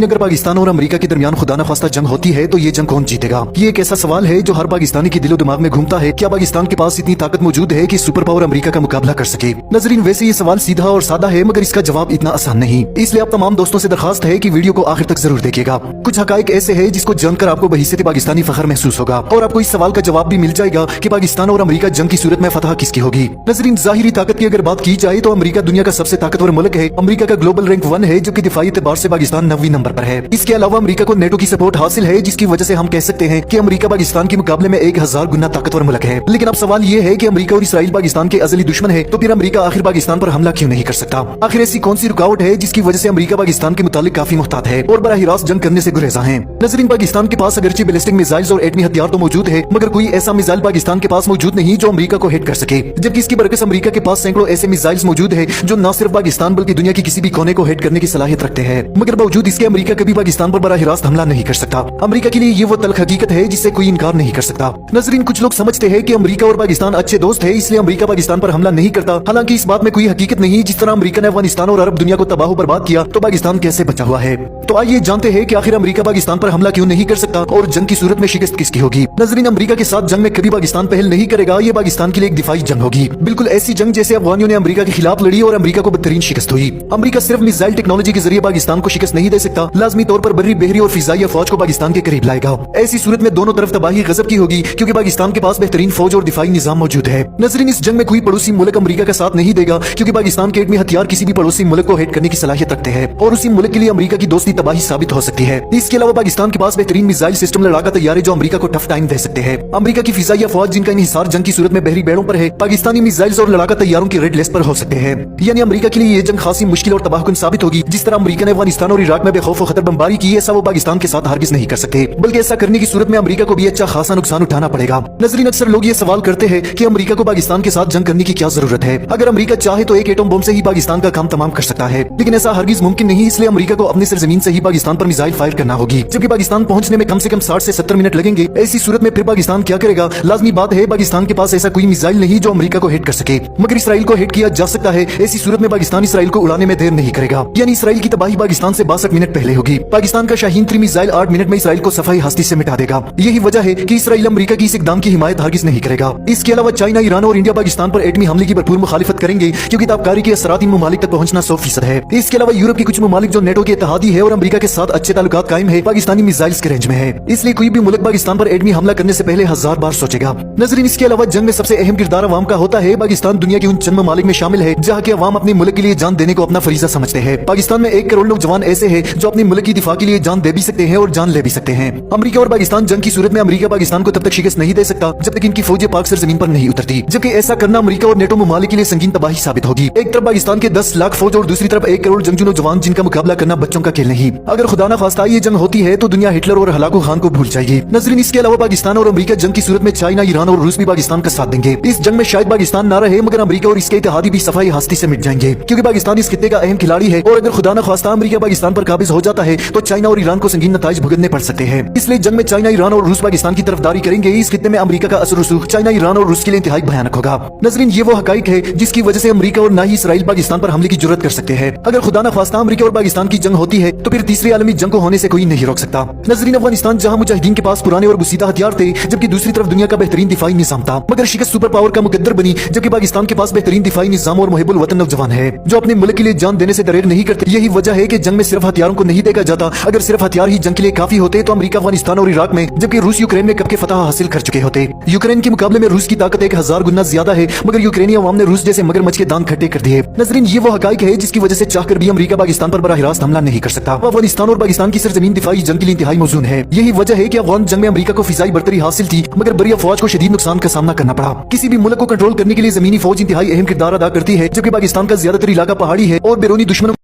अगर पाकिस्तान और अमेरिका के दरमियान खुदा न खास्ता जंग होती है तो ये जंग कौन जीतेगा? ये एक ऐसा सवाल है जो हर पाकिस्तानी के दिलो दिमाग में घूमता है। क्या पाकिस्तान के पास इतनी ताकत मौजूद है कि सुपर पावर अमेरिका का मुकाबला कर सके? नजरीन, वैसे ये सवाल सीधा और सादा है, मगर इसका जवाब इतना आसान नहीं। इसलिए आप तमाम दोस्तों से दरखास्त है कि वीडियो को आखिर तक जरूर देखिएगा। कुछ हकाइक ऐसे है जिसको जानकर आपको बहिस्सत पाकिस्तानी फखर महसूस होगा और आपको इस सवाल का जवाब भी मिल जाएगा कि पाकिस्तान और अमेरिका जंग की सूरत में फतह किसकी होगी। नजरीन, जाहिरी ताकत की अगर बात की जाए तो अमेरिका दुनिया का सबसे ताकतवर मुल्क है। अमेरिका का ग्लोबल रैंक 1 है, जबकि दिफाई एतबार से पाकिस्तान 9वीं नंबर पर है। इसके अलावा अमेरिका को नेटो की सपोर्ट हासिल है, जिसकी वजह से हम कह सकते हैं कि अमेरिका पाकिस्तान के मुकाबले में 1000 गुना ताकतवर मुल्क है। लेकिन अब सवाल ये है कि अमेरिका और इसराइल पाकिस्तान के अजली दुश्मन है, तो फिर अमेरिका आखिर पाकिस्तान पर हमला क्यों नहीं कर सकता? आखिर ऐसी कौन सी रुकावट है जिसकी वजह से अमेरिका पाकिस्तान के मुतालिक काफी मुहतात है और बराह रास्त जंग करने से गुरेजा है? नजरीन, पाकिस्तान के पास अगरचे बैलिस्टिक मिसाइल्स और एटमी हथियार तो मौजूद है, मगर कोई ऐसा मिसाइल पाकिस्तान के पास मौजूद नहीं जो अमेरिका को हिट कर सके। जबकि इसकी बरकस अमेरिका के पास सैकड़ों ऐसे मिसाइल्स मौजूद है जो न सिर्फ पाकिस्तान बल्कि दुनिया की किसी भी कोने को हिट करने की सलाहियत रखते हैं। मगर बावजूद इसके अमेरिका कभी पाकिस्तान पर बराह रास्त हमला नहीं कर सकता। अमेरिका के लिए ये वो तल्ख हकीकत है जिससे कोई इनकार नहीं कर सकता। नजरीन, कुछ लोग समझते हैं कि अमेरिका और पाकिस्तान अच्छे दोस्त है, इसलिए अमेरिका पाकिस्तान पर हमला नहीं करता। हालांकि इस बात में कोई हकीकत नहीं। जिस तरह अमेरिका ने अफगानिस्तान और अरब दुनिया को तबाह बर्बाद किया, तो पाकिस्तान कैसे बचा हुआ है? तो आइए जानते हैं कि आखिर अमेरिका पाकिस्तान पर हमला क्यों नहीं कर सकता और जंग की सूरत में शिकस्त किसकी होगी। नजरीन, अमेरिका के साथ जंग में कभी पाकिस्तान पहल नहीं करेगा। ये पाकिस्तान के लिए एक दिफाई जंग होगी, बिल्कुल ऐसी जंग जैसे अफगानियों ने अमेरिका के खिलाफ लड़ी और अमेरिका को बदतरीन शिकस्त हुई। अमेरिका सिर्फ मिसाइल टेक्नोलॉजी के जरिए पाकिस्तान को शिकस्त नहीं दे सकता, लाजमी तौर पर बर्री, बहरी और फिजाई फौज को पाकिस्तान के करीब लाएगा। ऐसी सूरत में दोनों तरफ तबाही गजब की होगी, क्योंकि पाकिस्तान के पास बेहतरीन फौज और दिफाई निजाम मौजूद है। नजरीन, इस जंग में कोई पड़ोसी मुल्क अमेरिका का साथ नहीं देगा, क्योंकि पाकिस्तान के एटमी हथियार किसी भी पड़ोसी मुल्क को हिट करने की सलाहियत रखते हैं और उसी मुल्क के लिए अमेरिका की दोस्ती तबाही साबित हो सकती है। इसके अलावा पाकिस्तान के पास बेहतरीन मिसाइल सिस्टम, लड़ाका तैयार जो अमेरिका को टफ टाइम दे सकते हैं। अमेरिका की फिजाई फौज जिनका इन्हिसार जंग की सूरत में बहरी बेड़ों पर है, पाकिस्तानी मिसाइल्स और लड़ाका तैयारों की रेड लिस्ट पर हो सकते हैं। यानी अमेरिका के लिए ये जंग खासी मुश्किल और तबाहकुन साबित होगी। जिस तरह अमेरिका ने अफगानिस्तान और इराक में बेखौफ खतर बमबारी की, ऐसा वो पाकिस्तान के साथ हरगिज नहीं कर सकते, बल्कि ऐसा करने की सूरत में अमेरिका को भी अच्छा खासा नुकसान उठाना पड़ेगा। नजरीन, अक्सर लोग ये सवाल करते हैं कि अमेरिका को पाकिस्तान के साथ जंग करने की क्या जरूरत है? अगर अमेरिका चाहे तो एक एटम बम से ही पाकिस्तान का काम तमाम कर सकता है, लेकिन ऐसा हरगिज मुमकिन नहीं। इसलिए अमेरिका को अपनी सरजमीन से ही पाकिस्तान पर मिसाइल फायर करना होगी, जबकि पाकिस्तान पहुंचने में कम से कम 60 से 70 मिनट लगेंगे। ऐसी सूरत में फिर पाकिस्तान क्या करेगा? लाजमी बात है, पाकिस्तान के पास ऐसा कोई मिसाइल नहीं जो अमेरिका को हिट कर सके, मगर इसराइल को हिट किया जा सकता है। ऐसी सूरत में पाकिस्तान इसराइल को उड़ाने में देर नहीं करेगा, यानी इसराइल की तबाही पाकिस्तान से 62 मिनट पहले होगी। पाकिस्तान का शाहीन 3 मिसाइल 8 मिनट में इसराइल को सफाई हस्ती से मिटा देगा। यही वजह है कि इसराइल अमेरिका की इस इकदाम की हिमायत हरगिज नहीं करेगा। इसके अलावा चाइना, ईरान और इंडिया पाकिस्तान पर एटमी हमले की भरपूर मुखालिफत करेंगे, क्योंकि ताबकारी के असरात इन ममालिक तक पहुंचना 100% है। इसके अलावा यूरोप के कुछ ममालिक जो नेटो के इत्तेहादी है और अमेरिका के साथ अच्छे ताल्लुकात कायम है, पाकिस्तानी मिसाइल्स के रेंज में है। इसलिए कोई भी मुल्क पाकिस्तान पर एटमी हमला करने से पहले 1000 बार सोचेगा। नजरीन, इसके अलावा जंग में सबसे अहम किरदार अवाम का होता है। पाकिस्तान दुनिया के उन चंद ममालिक में शामिल है जहाँ के अवाम अपने मुल्क के लिए जान देने को अपना फरीजा समझते हैं। पाकिस्तान में 1 करोड़ नौजवान ऐसे हैं जो अपने मुल्क की दिफा के लिए जान दे भी सकते हैं और जान ले भी सकते हैं। अमेरिका और पाकिस्तान जंग की सूरत में अमेरिका पाकिस्तान को तब तक शिकस्त नहीं दे सकता जब तक इनकी फौजें पाक सरजमीन पर नहीं उतरती, जबकि ऐसा करना अमेरिका और नेटो ममालिक के लिए संगीन तबाही साबित होगी। एक तरफ पाकिस्तान के 10 लाख फौज और दूसरी तरफ 1 करोड़ जंगजू नौजवान, जिनका मुकाबला करना बच्चों का खेल नहीं। अगर खुदा न खास्ता ये जंग होती है तो दुनिया हिटलर और हलाकू खान को भूल जाएगी। नजरीन, इसके अलावा पाकिस्तान और अमेरिका जंग की सूरत में चाइना, ईरान और रूस भी पाकिस्तान का साथ देंगे। इस जंग में शायद पाकिस्तान ना रहे, मगर अमेरिका और इसके इत्तेहादी भी सफाई हस्ती से मिट जाएंगे, क्योंकि पाकिस्तान इस खित्ते का अहम खिलाड़ी है। और अगर खुदा न खास्ता अमेरिका पाकिस्तान पर काबिज हो जाता है तो चाइना और ईरान को संगीन नताइज भुगतने पड़ सकते हैं। इसलिए जंग में चाइना, ईरान और रूस पाकिस्तान की तरफदारी करेंगे। इस खित्ते में अमेरिका का असर रसूख चाइना, ईरान और रूस के लिए इंतहाई भयानक होगा। नजरीन, ये वो हकाइक है जिसकी वजह से अमेरिका और ना ही इसराइल पाकिस्तान पर हमले की जुर्रत कर सकते हैं। अगर खुदा न खास्ता अमेरिका और पाकिस्तान की जंग होती है तो फिर तीसरी आलमी जंग को होने से कोई नहीं रोक सकता। नजरीन, अफगानिस्तान जहां मुजाहिदीन के पास पुराने और बुसीदा हथियार थे, जबकि दूसरी तरफ दुनिया का बेहतरीन दिफाई निजाम था, मगर शिकस्त सुपर पावर का मुकद्दर बनी, जबकि पाकिस्तान के पास बेहतरीन दिफाई निजाम और मुहिबुल वतन नौजवान है जो अपने मुल्क के लिए जान देने से दरेर नहीं करते। यही वजह है कि जंग में सिर्फ हथियारों को नहीं देखा जाता। अगर सिर्फ हथियार ही जंग के लिए काफी होते तो अमेरिका अफगानिस्तान और इराक में, जबकि रूस यूक्रेन में कब के फतह हासिल कर चुके होते। यूक्रेन के मुकाबले में रूस की ताकत 1000 गुना ज्यादा है, मगर यूक्रेनी अवाम ने रूस जैसे मगरमच्छ के दांत खट्टे कर दिए। नजरीन, ये वो हकाइक है जिसकी वजह से चाहकर भी अमेरिका पाकिस्तान पर बराह रास्त हमला नहीं कर सकता। अफगानिस्तान और पाकिस्तान की सरजमीन दिफाई जंग के लिए इंतहाई मौजूद है। यही वजह है कि अफगान जंग में अमेरिका को फिजाई बर्तरी हासिल थी, मगर बरिया फौज को शदीद नुकसान का सामना करना पड़ा। किसी भी मुल्क को कंट्रोल करने के लिए जमीनी फौज इंतहाई अहम किरदार अदा करती है, जबकि पाकिस्तान का ज्यादातर इलाका पहाड़ी है और बैरूनी दुश्मनों